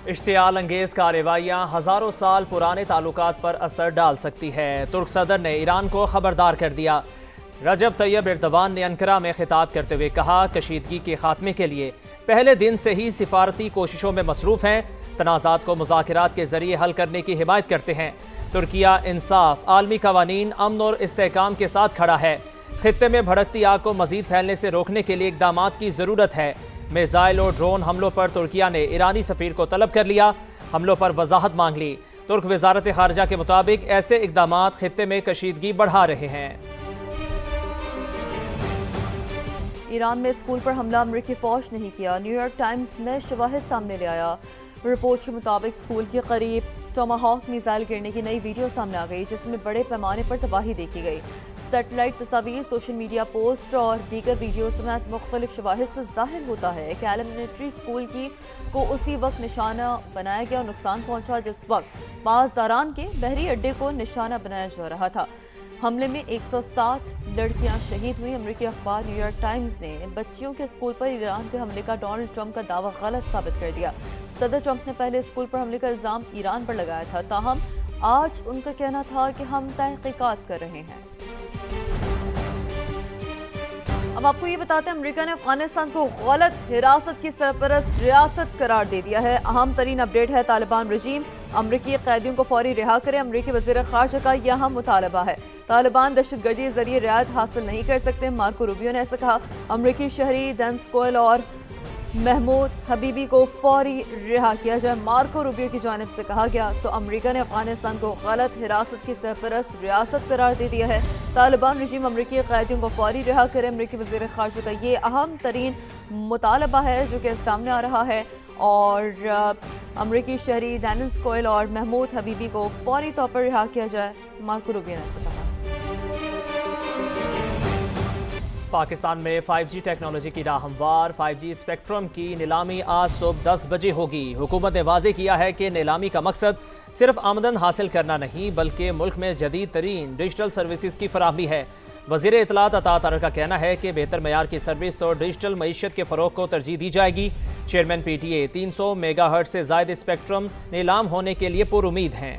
اشتعال انگیز کارروائیاں ہزاروں سال پرانے تعلقات پر اثر ڈال سکتی ہے۔ ترک صدر نے ایران کو خبردار کر دیا۔ رجب طیب ایردوان نے انقرہ میں خطاب کرتے ہوئے کہا، کشیدگی کے خاتمے کے لیے پہلے دن سے ہی سفارتی کوششوں میں مصروف ہیں، تنازعات کو مذاکرات کے ذریعے حل کرنے کی حمایت کرتے ہیں۔ ترکیہ انصاف، عالمی قوانین، امن اور استحکام کے ساتھ کھڑا ہے۔ خطے میں بھڑکتی آگ کو مزید پھیلنے سے روکنے کے لیے اقدامات کی ضرورت ہے۔ میزائل اور ڈرون حملوں پر ترکیہ نے ایرانی سفیر کو طلب کر لیا، حملوں پر وضاحت مانگ لی۔ ترک وزارت خارجہ کے مطابق ایسے اقدامات خطے میں کشیدگی بڑھا رہے ہیں۔ ایران میں اسکول پر حملہ امریکی فوج نہیں کیا، نیو یارک ٹائمز نے شواہد سامنے لے آیا۔ رپورٹ کے مطابق اسکول کے قریب ٹوماہاک میزائل گرنے کی نئی ویڈیو سامنے آ گئی، جس میں بڑے پیمانے پر تباہی دیکھی گئی۔ سیٹلائٹ تصاویر، سوشل میڈیا پوسٹ اور دیگر ویڈیو سمیت مختلف شواہد سے ظاہر ہوتا ہے کہ ایلیمنٹری اسکول کو اسی وقت نشانہ بنایا گیا اور نقصان پہنچا جس وقت پاسداران کے بحری اڈے کو نشانہ بنایا جا رہا تھا۔ حملے میں 160 لڑکیاں شہید ہوئی۔ امریکی اخبار نیو یارک ٹائمز نے بچیوں کے اسکول پر ایران کے حملے کا ڈونلڈ ٹرمپ کا دعویٰ غلط ثابت کر دیا۔ صدر ٹرمپ نے پہلے اسکول پر حملے کا الزام ایران پر لگایا تھا، تاہم آج ان کا کہنا تھا کہ ہم تحقیقات کر رہے ہیں۔ اب آپ کو یہ بتاتے ہیں، امریکہ نے افغانستان کو غلط حراست کی سرپرست ریاست قرار دے دیا ہے۔ اہم ترین اپڈیٹ ہے، طالبان رژیم امریکی قیدیوں کو فوری رہا کرے۔ امریکی وزیر خارجہ کا یہ اہم مطالبہ ہے۔ طالبان دہشت گردی کے ذریعے رعایت حاصل نہیں کر سکتے، مارکو روبیو نے ایسا کہا۔ امریکی شہری ڈینس کوئل اور محمود حبیبی کو فوری رہا کیا جائے، مارکو روبیو کی جانب سے کہا گیا۔ تو امریکہ نے افغانستان کو غلط حراست کی سرپرست ریاست قرار دے دیا ہے۔ طالبان رژیم امریکی قیدیوں کو فوری رہا کرے، امریکی وزیر خارجہ کا یہ اہم ترین مطالبہ ہے جو کہ سامنے آ رہا ہے، اور امریکی شہری ڈینس کوئل اور محمود حبیبی کو فوری طور پر رہا کیا جائے، مارکو روبیو نے ایسا کہا۔ پاکستان میں 5G ٹیکنالوجی کی راہ ہموار، 5G اسپیکٹرم کی نیلامی آج صبح 10 بجے ہوگی۔ حکومت نے واضح کیا ہے کہ نیلامی کا مقصد صرف آمدن حاصل کرنا نہیں بلکہ ملک میں جدید ترین ڈیجیٹل سروسز کی فراہمی ہے۔ وزیر اطلاعات عطا طاہر کا کہنا ہے کہ بہتر معیار کی سروس اور ڈیجیٹل معیشت کے فروغ کو ترجیح دی جائے گی۔ Chairman P T A 300 mega hertz سے زائد اسپیکٹرم نیلام ہونے کے لیے پر امید ہیں۔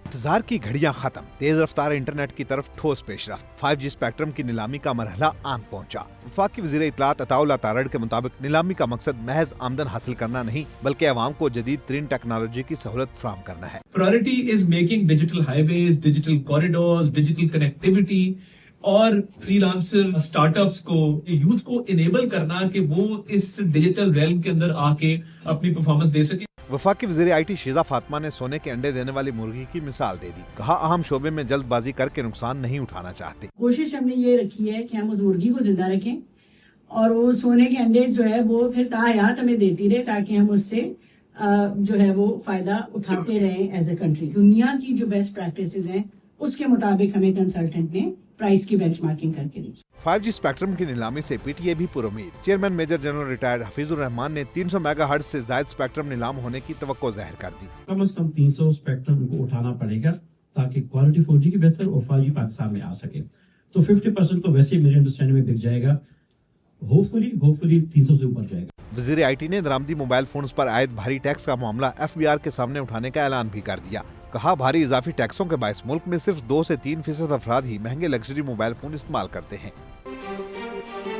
انتظار کی گھڑیاں ختم، تیز رفتار انٹرنیٹ کی طرف ٹھوس پیش رفت، 5G اسپیکٹرم کی نیلامی کا مرحلہ آن پہنچا۔ وفاقی وزیر اطلاعات عطاءاللہ تارڑ کے مطابق نیلامی کا مقصد محض آمدن حاصل کرنا نہیں بلکہ عوام کو جدید ترین ٹیکنالوجی کی سہولت فراہم کرنا ہے۔ Priority is making digital highways, digital corridors, digital connectivity اور فری لانسر اسٹارٹ اپس کو، یوتھ کو انیبل کرنا کہ وہ اس ڈیجیٹل ریلم کے اندر آ کے اپنی پرفارمنس دے سکے۔ وفاقی وزیر آئی ٹی شیزہ فاطمہ نے سونے کے انڈے دینے والی مرغی کی مثال دے دی، کہا اہم شعبے میں جلد بازی کر کے نقصان نہیں اٹھانا چاہتے۔ کوشش ہم نے یہ رکھی ہے کہ ہم اس مرغی کو زندہ رکھیں اور وہ سونے کے انڈے جو ہے وہ پھر تاحیات ہمیں دیتی رہے تاکہ ہم اس سے جو ہے وہ فائدہ اٹھاتے رہیں ایز اے کنٹری۔ دنیا کی جو بیسٹ پریکٹسز ہیں اس کے مطابق ہمیں کنسلٹنٹ نے پرائس کی بینچ مارکنگ کر کے دی۔ 5G اسپیکٹرم کی نیلامی سے پی ٹی اے بھی پر امید۔ Chairman major general retired Hafeez ur Rehman نے 300 میگا ہرٹز سے زائد اسپیکٹرم نیلام ہونے کی توقع ظاہر کر دی۔ کم از کم 300 اسپیکٹرم کو اٹھانا پڑے گا تاکہ کوالٹی 4G کی بہتر اور 5G پاکستان میں آ سکے۔ تو 50% تو ویسے میری انڈرسٹینڈنگ میں بک جائے گا، ہوپفلی 300 سے اوپر جائے گا۔ وزیر آئی ٹی نے درآمدی موبائل فونز پر عائد بھاری ٹیکس کا معاملہ FBR کے سامنے اٹھانے کا اعلان بھی کر دیا۔ کہا بھاری اضافی ٹیکسوں کے باعث ملک میں صرف 2 سے 3% افراد ہی مہنگے لگژری موبائل فون استعمال کرتے ہیں۔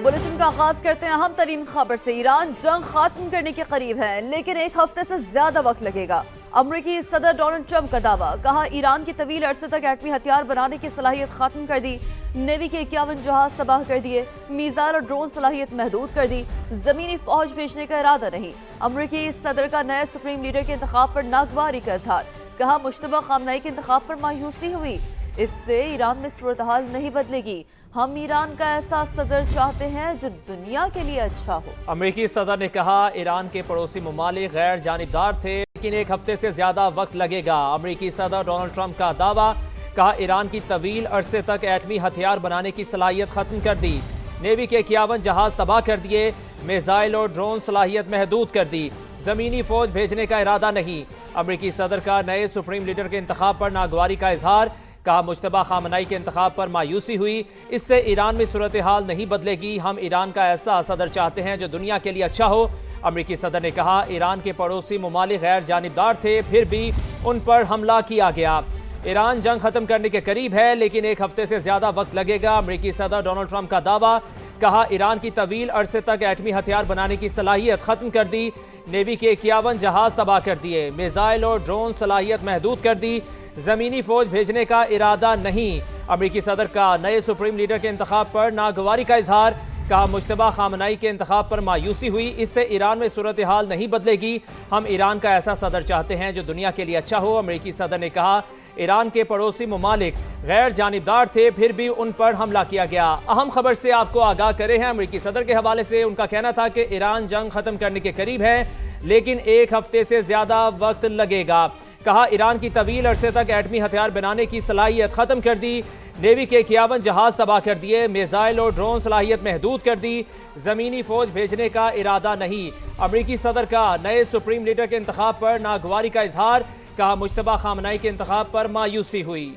بلیٹن کا آغاز کرتے ہیں اہم ترین خبر سے۔ ایران جنگ ختم کرنے کے قریب ہے لیکن 1 ہفتے سے زیادہ وقت لگے گا۔ امریکی صدر ڈونلڈ ٹرمپ کا دعویٰ، کہا ایران کی طویل عرصے تک ایٹمی ہتھیار بنانے کی صلاحیت ختم کر دی، نیوی کے 51 جہاز تباہ کر دیے، میزائل اور ڈرون صلاحیت محدود کر دی، زمینی فوج بھیجنے کا ارادہ نہیں۔ امریکی صدر کا نئے سپریم لیڈر کے انتخاب پر ناگواری کا اظہار، کہا مشتبہ خامنہئی کے انتخاب پر مایوسی ہوئی، اس سے ایران میں صورتحال نہیں بدلے گی، ہم ایران کا ایسا صدر چاہتے ہیں جو دنیا کے لیے اچھا ہو۔ امریکی صدر نے کہا ایران کے پڑوسی ممالک غیر جانبدار تھے لیکن 1 ہفتے سے زیادہ وقت لگے گا۔ امریکی صدر ڈونلڈ ٹرمپ کا دعویٰ، کہا ایران کی طویل عرصے تک ایٹمی ہتھیار بنانے کی صلاحیت ختم کر دی، نیوی کے 51 جہاز تباہ کر دیے، میزائل اور ڈرون صلاحیت محدود کر دی، زمینی فوج بھیجنے کا ارادہ نہیں۔ امریکی صدر کا نئے سپریم لیڈر کے انتخاب پر ناگواری کا اظہار، کہا مجتبی خامنہئی کے انتخاب پر مایوسی ہوئی، اس سے ایران میں صورتحال نہیں بدلے گی، ہم ایران کا ایسا صدر چاہتے ہیں جو دنیا کے لیے اچھا ہو۔ امریکی صدر نے کہا ایران کے پڑوسی ممالک غیر جانبدار تھے پھر بھی ان پر حملہ کیا گیا۔ ایران جنگ ختم کرنے کے قریب ہے لیکن ایک ہفتے سے زیادہ وقت لگے گا۔ امریکی صدر ڈونلڈ ٹرمپ کا دعویٰ، کہا ایران کی طویل عرصے تک ایٹمی ہتھیار بنانے کی صلاحیت ختم کر دی، نیوی کے 51 جہاز تباہ کر دیے، میزائل اور ڈرون صلاحیت محدود کر دی، زمینی فوج بھیجنے کا ارادہ نہیں۔ امریکی صدر کا نئے سپریم لیڈر کے انتخاب پر ناگواری کا اظہار، کہا مجتبی خامنائی کے انتخاب پر مایوسی ہوئی، اس سے ایران میں صورتحال نہیں بدلے گی، ہم ایران کا ایسا صدر چاہتے ہیں جو دنیا کے لیے اچھا ہو۔ امریکی صدر نے کہا ایران کے پڑوسی ممالک غیر جانبدار تھے پھر بھی ان پر حملہ کیا گیا۔ اہم خبر سے آپ کو آگاہ کرے ہیں امریکی صدر کے حوالے سے، ان کا کہنا تھا کہ ایران جنگ ختم کرنے کے قریب ہے لیکن ایک ہفتے سے زیادہ وقت لگے گا۔ کہا ایران کی طویل عرصے تک ایٹمی ہتھیار بنانے کی صلاحیت ختم کر دی، نیوی کے 51 جہاز تباہ کر دیے، میزائل اور ڈرون صلاحیت محدود کر دی، زمینی فوج بھیجنے کا ارادہ نہیں۔ امریکی صدر کا نئے سپریم لیڈر کے انتخاب پر ناگواری کا اظہار، کہا مجتبی خامنائی کے انتخاب پر مایوسی ہوئی۔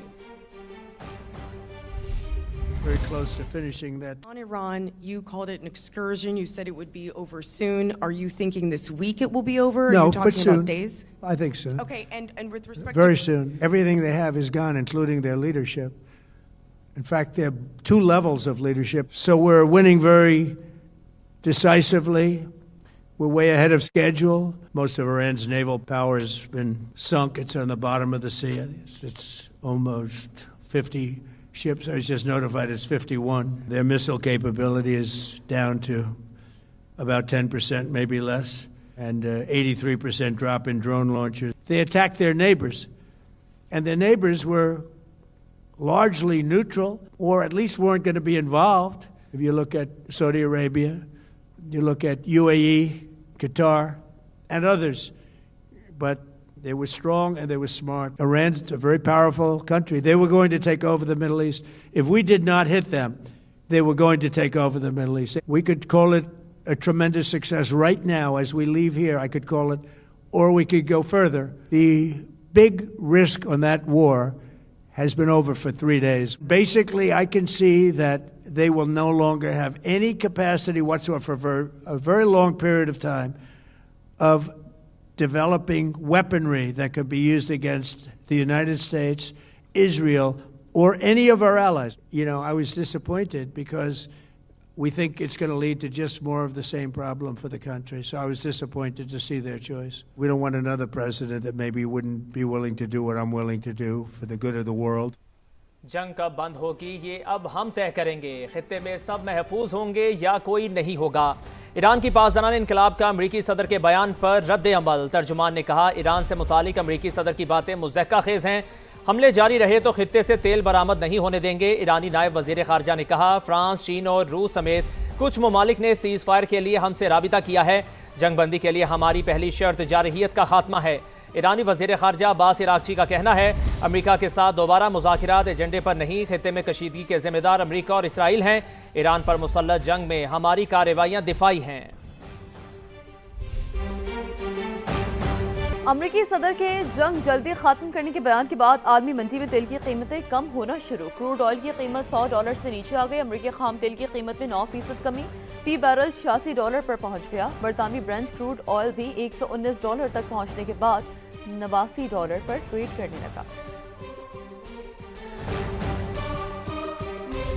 Very close to finishing that. On Iran, you called it an excursion. You said it would be over soon. Are you thinking this week it will be over? No, Are you but talking soon. about days? I think soon. Okay, and with respect Very to soon. Everything they have is gone, including their leadership. In fact, there are 2 levels of leadership. So we're winning very decisively. We're way ahead of schedule. Most of Iran's naval power has been sunk. It's on the bottom of the sea. It's almost 50 ships. I was just notified it's 51. Their missile capability is down to about 10%, maybe less, and 83% drop in drone launchers. They attacked their neighbors, and their neighbors were largely neutral, or at least weren't going to be involved. If you look at Saudi Arabia, you look at UAE, Qatar, and others. But they were strong and they were smart. Iran's a very powerful country. They were going to take over the Middle East. If we did not hit them, they were going to take over the Middle East. We could call it a tremendous success right now as we leave here. I could call it, or we could go further. The big risk on that war has been over for 3 days. Basically, I can see that they will no longer have any capacity whatsoever for a very long period of time of developing weaponry that could be used against the United States, Israel, or any of our allies. You know, I was disappointed because we think it's going to lead to just more of the same problem for the country. So I was disappointed to see their choice. We don't want another president that maybe wouldn't be willing to do what I'm willing to do for the good of the world. جنگ کب بند ہوگی یہ اب ہم طے کریں گے، خطے میں سب محفوظ ہوں گے یا کوئی نہیں ہوگا۔ ایران کی پاسداران انقلاب کا امریکی صدر کے بیان پر رد عمل، ترجمان نے کہا ایران سے متعلق امریکی صدر کی باتیں مضحکہ خیز ہیں، حملے جاری رہے تو خطے سے تیل برآمد نہیں ہونے دیں گے۔ ایرانی نائب وزیر خارجہ نے کہا فرانس، چین اور روس سمیت کچھ ممالک نے سیز فائر کے لیے ہم سے رابطہ کیا ہے، جنگ بندی کے لیے ہماری پہلی شرط جارحیت کا خاتمہ ہے۔ ایرانی وزیر خارجہ عباس عراقچی کا کہنا ہے امریکہ کے ساتھ دوبارہ مذاکرات ایجنڈے پر نہیں، خطے میں کشیدگی کے ذمہ دار امریکہ اور اسرائیل ہیں، ایران پر مسلط جنگ میں ہماری کارروائیاں دفاعی ہیں۔ امریکی صدر کے جنگ جلدی ختم کرنے کے بیان کے بعد عالمی منڈی میں تیل کی قیمتیں کم ہونا شروع، کروڈ آئل کی قیمت $100 سے نیچے آ گئی، امریکی خام تیل کی قیمت میں 9% کمی، فی بیرل $86 پر پہنچ گیا، برطانوی برنٹ کروڈ آئل بھی $119 تک پہنچنے کے بعد $89 پر ٹریڈ کرنے لگا۔